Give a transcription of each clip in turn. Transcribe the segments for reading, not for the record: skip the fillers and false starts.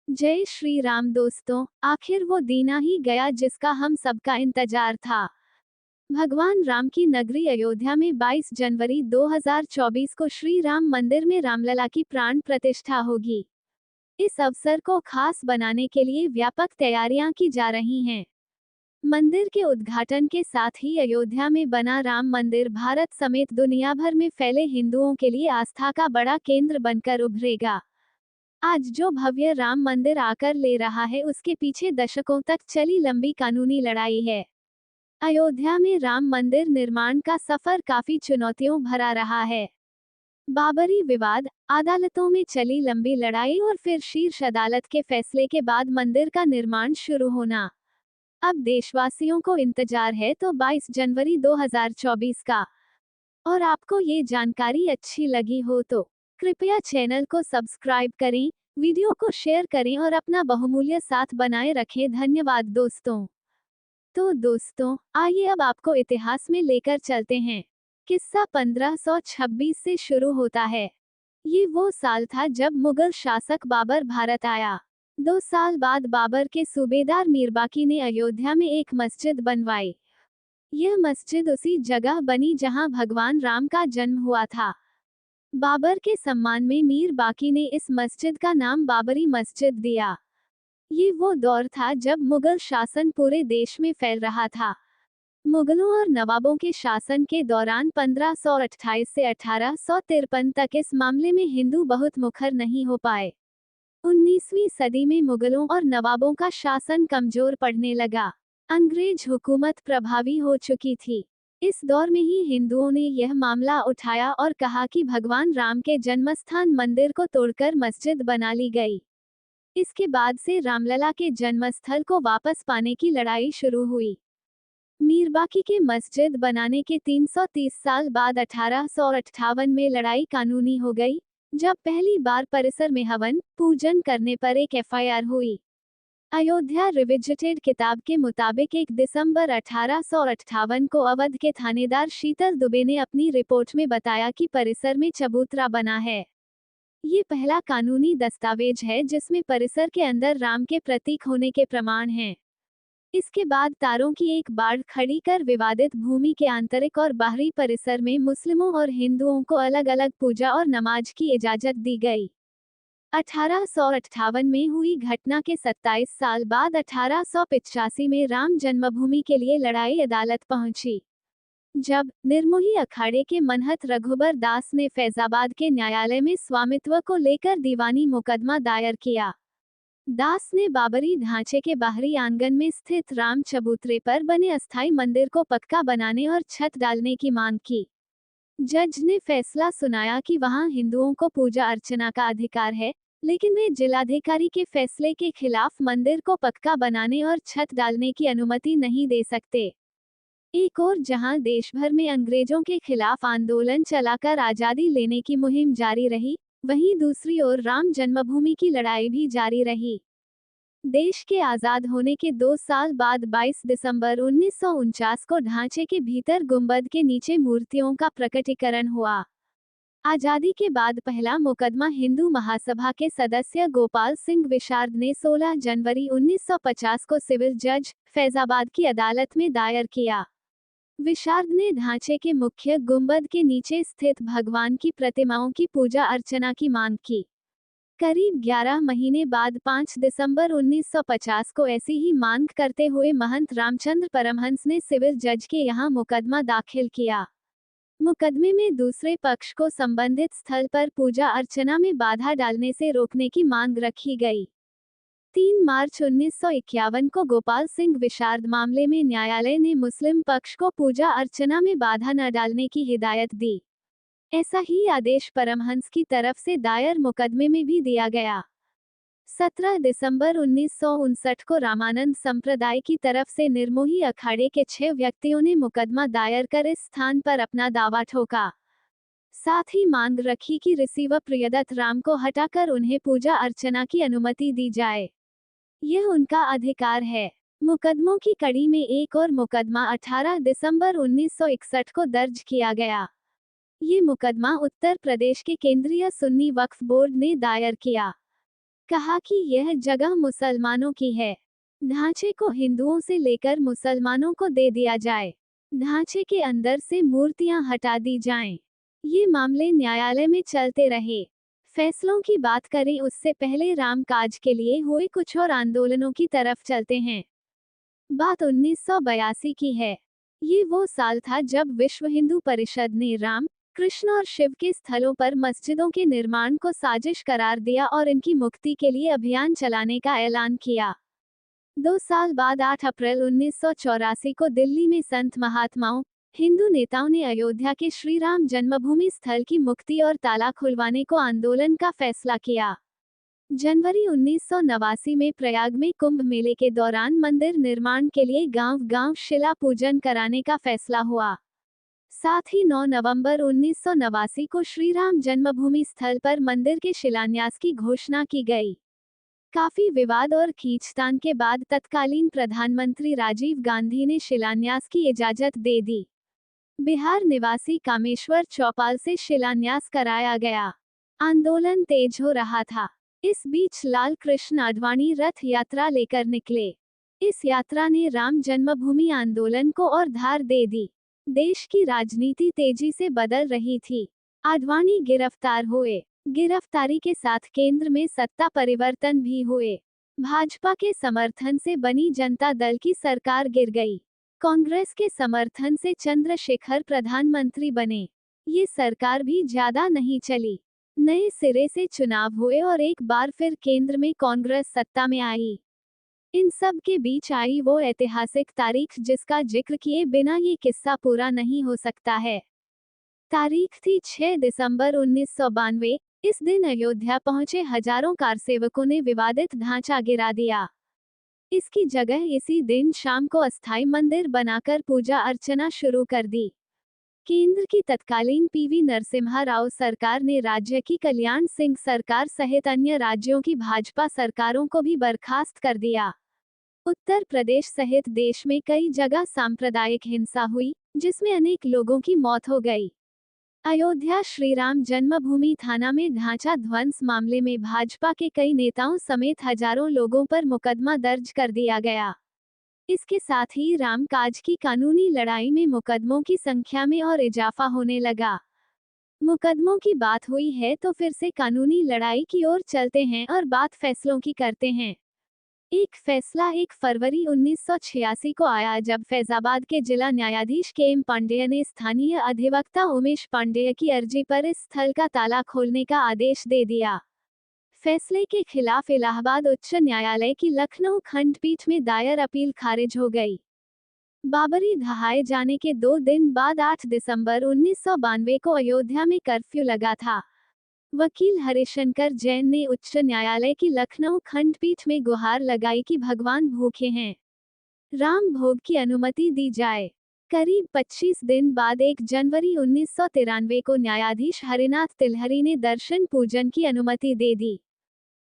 जय श्री राम दोस्तों, आखिर वो दिन आ ही गया जिसका हम सबका इंतजार था। भगवान राम की नगरी अयोध्या में 22 जनवरी 2024 को श्री राम मंदिर में रामलला की प्राण प्रतिष्ठा होगी। इस अवसर को खास बनाने के लिए व्यापक तैयारियां की जा रही हैं। मंदिर के उद्घाटन के साथ ही अयोध्या में बना राम मंदिर भारत समेत दुनिया भर में फैले हिंदुओं के लिए आस्था का बड़ा केंद्र बनकर उभरेगा। आज जो भव्य राम मंदिर आकर ले रहा है, उसके पीछे दशकों तक चली लंबी कानूनी लड़ाई है। अयोध्या में राम मंदिर निर्माण का सफर काफी चुनौतियों भरा रहा है। बाबरी विवाद, अदालतों में चली लंबी लड़ाई और फिर शीर्ष अदालत के फैसले के बाद मंदिर का निर्माण शुरू होना। अब देशवासियों को इंतजार है तो 22 जनवरी 2024 का। और आपको ये जानकारी अच्छी लगी हो तो कृपया चैनल को सब्सक्राइब करें, वीडियो को शेयर करें और अपना बहुमूल्य साथ बनाए रखें। धन्यवाद दोस्तों। तो दोस्तों, आइए अब आपको इतिहास में लेकर चलते हैं। किस्सा 1526 से शुरू होता है। ये वो साल था जब मुगल शासक बाबर भारत आया। 2 साल बाद बाबर के सूबेदार मीरबाकी ने अयोध्या में एक मस्जिद बनवाई। यह मस्जिद उसी जगह बनी जहां भगवान राम का जन्म हुआ था। बाबर के सम्मान में मीर बाकी ने इस मस्जिद का नाम बाबरी मस्जिद दिया। ये वो दौर था जब मुगल शासन पूरे देश में फैल रहा था। मुगलों और नवाबों के शासन के दौरान 1528 से 1853 तक इस मामले में हिंदू बहुत मुखर नहीं हो पाए। 19वीं सदी में मुगलों और नवाबों का शासन कमजोर पड़ने लगा। अंग्रेज हुकूमत प्रभावी हो चुकी थी। इस दौर में ही हिंदुओं ने यह मामला उठाया और कहा कि भगवान राम के जन्मस्थान मंदिर को तोड़कर मस्जिद बना ली गई। इसके बाद से रामलला के जन्मस्थल को वापस पाने की लड़ाई शुरू हुई। मीरबाकी के मस्जिद बनाने के 330 साल बाद 1858 में लड़ाई कानूनी हो गई, जब पहली बार परिसर में हवन पूजन करने पर एक एफआईआर हुई। अयोध्या रिविजिटेड किताब के मुताबिक 1 दिसंबर 1858 को अवध के थानेदार शीतल दुबे ने अपनी रिपोर्ट में बताया कि परिसर में चबूतरा बना है। ये पहला कानूनी दस्तावेज है जिसमें परिसर के अंदर राम के प्रतीक होने के प्रमाण हैं। इसके बाद तारों की एक बाड़ खड़ी कर विवादित भूमि के आंतरिक और बाहरी परिसर में मुस्लिमों और हिंदुओं को अलग अलग पूजा और नमाज की इजाजत दी गई। 1858 में हुई घटना के 27 साल बाद 1885 में राम जन्मभूमि के लिए लड़ाई अदालत पहुंची, जब निर्मोही अखाड़े के मनहत रघुबर दास ने फैजाबाद के न्यायालय में स्वामित्व को लेकर दीवानी मुकदमा दायर किया। दास ने बाबरी ढांचे के बाहरी आंगन में स्थित राम चबूतरे पर बने अस्थायी मंदिर को पक्का बनाने और छत डालने की मांग की। जज ने फैसला सुनाया कि वहां हिंदुओं को पूजा अर्चना का अधिकार है, लेकिन वे जिलाधिकारी के फैसले के खिलाफ मंदिर को पक्का बनाने और छत डालने की अनुमति नहीं दे सकते। एक और जहां देश भर में अंग्रेजों के खिलाफ आंदोलन चलाकर आजादी लेने की मुहिम जारी रही, वहीं दूसरी ओर राम जन्मभूमि की लड़ाई भी जारी रही। देश के आजाद होने के 2 साल बाद 22 दिसंबर 1949 को ढांचे के भीतर गुंबद के नीचे मूर्तियों का प्रकटीकरण हुआ। आजादी के बाद पहला मुकदमा हिंदू महासभा के सदस्य गोपाल सिंह विशारद ने 16 जनवरी 1950 को सिविल जज फैजाबाद की अदालत में दायर किया। विशारद ने ढांचे के मुख्य गुंबद के नीचे स्थित भगवान की प्रतिमाओं की पूजा अर्चना की मांग की। करीब 11 महीने बाद 5 दिसंबर 1950 को ऐसी ही मांग करते हुए महंत रामचंद्र परमहंस ने सिविल जज के यहां मुकदमा दाखिल किया। मुकदमे में दूसरे पक्ष को संबंधित स्थल पर पूजा अर्चना में बाधा डालने से रोकने की मांग रखी गई। 3 मार्च 1951 को गोपाल सिंह विशारद मामले में न्यायालय ने मुस्लिम पक्ष को पूजा अर्चना में बाधा न डालने की हिदायत दी। ऐसा ही आदेश परमहंस की तरफ से दायर मुकदमे में भी दिया गया। 17 दिसंबर 1959 को रामानंद संप्रदाय की तरफ से निर्मोही अखाड़े के 6 व्यक्तियों ने मुकदमा दायर कर इस स्थान पर अपना दावा ठोका। साथ ही मांग रखी कि रिसीवर प्रियदत्त राम को हटाकर उन्हें पूजा अर्चना की अनुमति दी जाए। यह उनका अधिकार है। मुकदमों की कड़ी में एक और मुकदमा 18 दिसंबर 1961 को दर्ज किया गया। ये मुकदमा उत्तर प्रदेश के केंद्रीय सुन्नी वक्फ बोर्ड ने दायर किया। कहा कि यह जगह मुसलमानों की है। ढांचे को हिंदुओं से लेकर मुसलमानों को दे दिया जाए। ढांचे के अंदर से मूर्तियां हटा दी जाएं। ये मामले न्यायालय में चलते रहे। फैसलों की बात करें उससे पहले राम काज के लिए हुए कुछ और आंदोलनों की तरफ चलते हैं। बात 1982 की है। ये वो साल था जब विश्व हिंदू परिषद ने राम, कृष्ण और शिव के स्थलों पर मस्जिदों के निर्माण को साजिश करार दिया और इनकी मुक्ति के लिए अभियान चलाने का ऐलान किया। 2 साल बाद 8 अप्रैल 1984 को दिल्ली में संत महात्माओं, हिंदू नेताओं ने अयोध्या के श्री राम जन्मभूमि स्थल की मुक्ति और ताला खुलवाने को आंदोलन का फैसला किया। जनवरी 1989 में प्रयाग में कुंभ मेले के दौरान मंदिर निर्माण के लिए गांव-गांव शिला पूजन कराने का फैसला हुआ। साथ ही 9 नवंबर 1989 को श्री राम जन्मभूमि स्थल पर मंदिर के शिलान्यास की घोषणा की गई। काफी विवाद और खींचतान के बाद तत्कालीन प्रधानमंत्री राजीव गांधी ने शिलान्यास की इजाजत दे दी। बिहार निवासी कामेश्वर चौपाल से शिलान्यास कराया गया। आंदोलन तेज हो रहा था। इस बीच लाल कृष्ण आडवाणी रथ यात्रा लेकर निकले। इस यात्रा ने राम जन्मभूमि आंदोलन को और धार दे दी। देश की राजनीति तेजी से बदल रही थी। आडवाणी गिरफ्तार हुए। गिरफ्तारी के साथ केंद्र में सत्ता परिवर्तन भी हुए। भाजपा के समर्थन से बनी जनता दल की सरकार गिर गई। कांग्रेस के समर्थन से चंद्रशेखर प्रधानमंत्री बने। ये सरकार भी ज्यादा नहीं चली। नए सिरे से चुनाव हुए और एक बार फिर केंद्र में कांग्रेस सत्ता में आई। इन सब के बीच आई वो ऐतिहासिक तारीख जिसका जिक्र किए बिना ये किस्सा पूरा नहीं हो सकता है। तारीख थी 6 दिसंबर 1992। इस दिन अयोध्या पहुंचे हजारों कारसेवकों ने विवादित ढांचा गिरा दिया। इसकी जगह इसी दिन शाम को अस्थायी मंदिर बनाकर पूजा अर्चना शुरू कर दी। केंद्र की तत्कालीन पीवी नरसिम्हा राव सरकार ने राज्य की कल्याण सिंह सरकार सहित अन्य राज्यों की भाजपा सरकारों को भी बर्खास्त कर दिया। उत्तर प्रदेश सहित देश में कई जगह सांप्रदायिक हिंसा हुई, जिसमें अनेक लोगों की मौत हो गई। अयोध्या श्रीराम जन्मभूमि थाना में ढांचा ध्वंस मामले में भाजपा के कई नेताओं समेत हजारों लोगों पर मुकदमा दर्ज कर दिया गया। इसके साथ ही राम काज की कानूनी लड़ाई में मुकदमों की संख्या में और इजाफा होने लगा। मुकदमों की बात हुई है तो फिर से कानूनी लड़ाई की ओर चलते हैं और बात फैसलों की करते हैं। एक फैसला 1 फरवरी 1986 को आया जब फैजाबाद के जिला न्यायाधीश के.एम. पांडेय ने स्थानीय अधिवक्ता उमेश पांडेय की अर्जी पर इस स्थल का ताला खोलने का आदेश दे दिया। फैसले के खिलाफ इलाहाबाद उच्च न्यायालय की लखनऊ खंडपीठ में दायर अपील खारिज हो गई। बाबरी ढहाए जाने के 2 दिन बाद 8 दिसंबर 1992 को अयोध्या में कर्फ्यू लगा था। वकील हरिशंकर जैन ने उच्च न्यायालय की लखनऊ खंडपीठ में गुहार लगाई कि भगवान भूखे हैं, राम भोग की अनुमति दी जाए। करीब 25 दिन बाद 1 जनवरी 1993 को न्यायाधीश हरिनाथ तिलहरी ने दर्शन पूजन की अनुमति दे दी।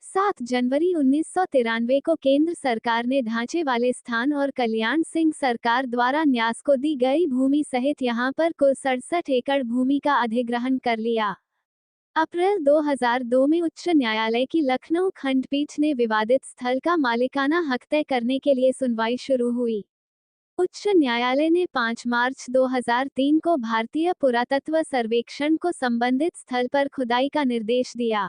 7 जनवरी 1993 को केंद्र सरकार ने ढांचे वाले स्थान और कल्याण सिंह सरकार द्वारा न्यास को दी गई भूमि सहित यहां पर कुल 67 एकड़ भूमि का अधिग्रहण कर लिया। अप्रैल 2002 में उच्च न्यायालय की लखनऊ खंडपीठ ने विवादित स्थल का मालिकाना हक तय करने के लिए सुनवाई शुरू हुई। उच्च न्यायालय ने 5 मार्च 2003 को भारतीय पुरातत्व सर्वेक्षण को संबंधित स्थल पर खुदाई का निर्देश दिया।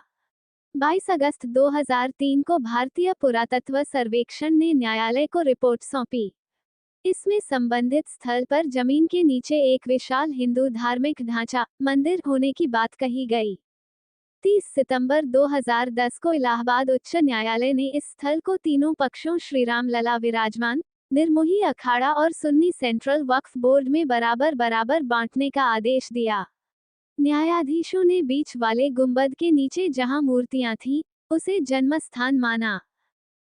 22 अगस्त 2003 को भारतीय पुरातत्व सर्वेक्षण ने न्यायालय को रिपोर्ट सौंपी। इसमें संबंधित स्थल पर जमीन के नीचे एक विशाल हिंदू धार्मिक ढांचा, मंदिर होने की बात कही गई। 30 सितंबर 2010 को इलाहाबाद उच्च न्यायालय ने इस स्थल को तीनों पक्षों श्रीराम लला विराजमान, निर्मोही अखाड़ा और सुन्नी सेंट्रल वक्फ बोर्ड में बराबर बराबर बांटने का आदेश दिया। न्यायाधीशों ने बीच वाले गुंबद के नीचे जहां मूर्तियां थीं, उसे जन्मस्थान माना।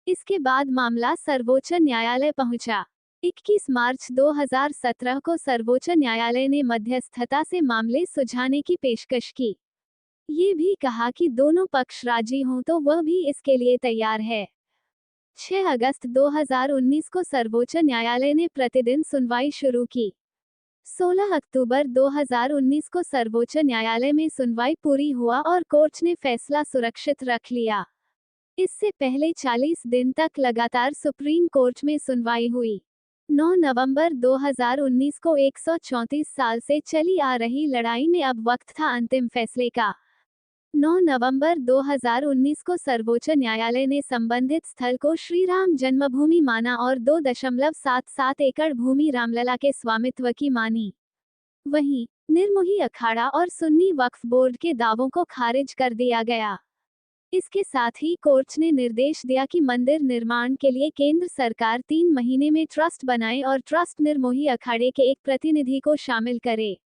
इसके बाद मामला सर्वोच्च न्यायालय पहुंचा। 21 मार्च 2017 को सर्वोच्च न्यायालय ने मध्यस्थता से मामले सुलझाने की पेशकश की। ये भी कहा कि दोनों पक्ष राजी हों तो वह भी इसके लिए तैयार है। 6 अगस्त 2019 को सर्वोच्च न्यायालय ने प्रतिदिन सुनवाई शुरू की। 16 अक्टूबर 2019 को सर्वोच्च न्यायालय में सुनवाई पूरी हुआ और कोर्ट ने फैसला सुरक्षित रख लिया। इससे पहले 40 दिन तक लगातार सुप्रीम कोर्ट में सुनवाई हुई। 9 नवंबर 2019 को 134 साल से चली आ रही लड़ाई में अब वक्त था अंतिम फैसले का। 9 नवंबर 2019 को सर्वोच्च न्यायालय ने संबंधित स्थल को श्री राम जन्मभूमि माना और 2.77 एकड़ भूमि रामलला के स्वामित्व की मानी। वहीं निर्मोही अखाड़ा और सुन्नी वक्फ बोर्ड के दावों को खारिज कर दिया गया। इसके साथ ही कोर्ट ने निर्देश दिया कि मंदिर निर्माण के लिए केंद्र सरकार 3 महीने में ट्रस्ट बनाए और ट्रस्ट निर्मोही अखाड़े के एक प्रतिनिधि को शामिल करे।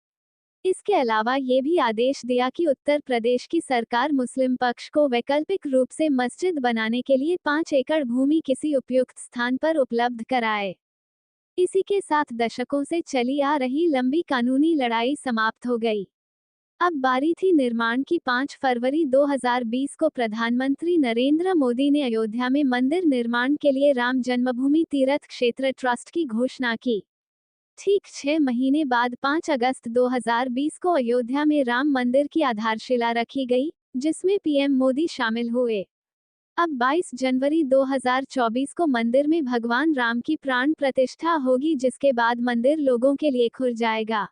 इसके अलावा ये भी आदेश दिया कि उत्तर प्रदेश की सरकार मुस्लिम पक्ष को वैकल्पिक रूप से मस्जिद बनाने के लिए 5 एकड़ भूमि किसी उपयुक्त स्थान पर उपलब्ध कराए। इसी के साथ दशकों से चली आ रही लंबी कानूनी लड़ाई समाप्त हो गई। अब बारी थी निर्माण की। 5 फरवरी 2020 को प्रधानमंत्री नरेंद्र मोदी ने अयोध्या में मंदिर निर्माण के लिए राम जन्मभूमि तीर्थ क्षेत्र ट्रस्ट की घोषणा की। ठीक 6 महीने बाद 5 अगस्त 2020 को अयोध्या में राम मंदिर की आधारशिला रखी गई, जिसमें पीएम मोदी शामिल हुए। अब 22 जनवरी 2024 को मंदिर में भगवान राम की प्राण प्रतिष्ठा होगी, जिसके बाद मंदिर लोगों के लिए खुल जाएगा।